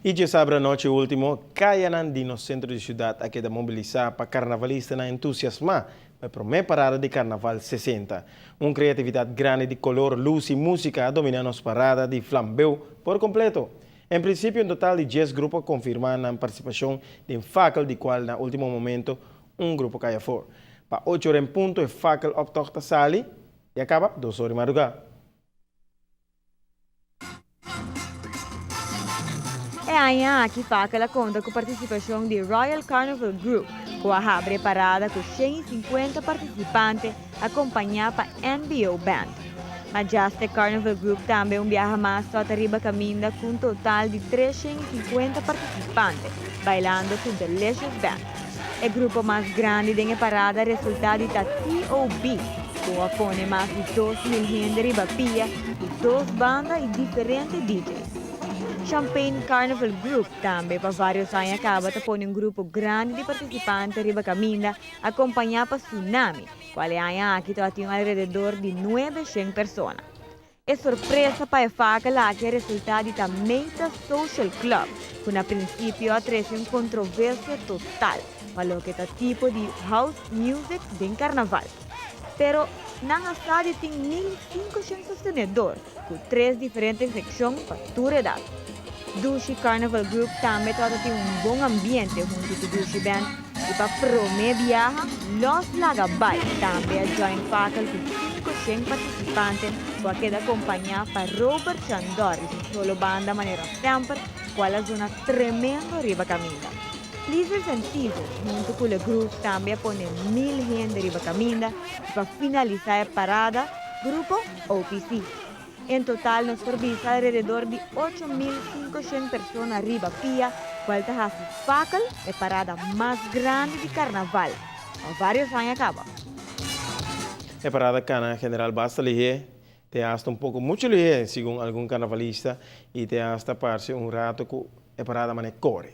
E de sábado à noite último, Caianan no centro de cidade aqui da mobilizar para carnavalista na entusiasmar para a primeira parada de Carnaval 60. Uma criatividade grande de color, luz e música dominando as paradas de flambeu por completo. Em princípio, um total de 10 grupos confirmaram a participação de um facel, de qual, no último momento, um grupo caia fora. Para 8 horas em ponto, o facel optosta sali e acaba 2 horas de madrugada. É amanhã que Facala conta com a participação de Royal Carnival Group, com a preparada com 150 participantes, acompanhada para NBO Band. Majestic Carnival Group também viaja mais só arriba caminda com um total de 350 participantes, bailando com Delicious Band. O grupo mais grande da parada resulta de TOB, com a pone mais de 2.000 gente riba pia e 2 bandas e diferentes DJs. Champagne Carnival Group também para vários anos acaba de pôr um grupo grande de participantes riba caminda acompanhado por Tsunami, qual é aqui tem alrededor de 900 pessoas. É surpresa para a faca lá que é resultado da Meta Social Club, que a princípio atreve uma controvérsia total para o que é tipo de house music de carnaval. Pero não sabe tem 1.500 sostenedores, com 3 diferentes secções para toda idade. Dushi Carnival Group também tem um bom ambiente junto com Dushi Band e para promover viagem, Los Lagabay também join facal com 500 participantes, com queda acompanhada para Robert Chandor e solo banda maneira sempre, qual é uma tremenda riba caminda. Lizards and Teasers, junto com o grupo, também põe 1.000 gente riba caminda e para finalizar a parada, grupo OPC. Em total, nos serviços alrededor de 8.500 pessoas arriba pia, qual está a facal é a parada mais grande de carnaval. Há vários anos acaba. A parada cana general basta lihe, te hasta um pouco muito lihe, segundo algum carnavalista, e te hasta parece um rato com a parada mané core.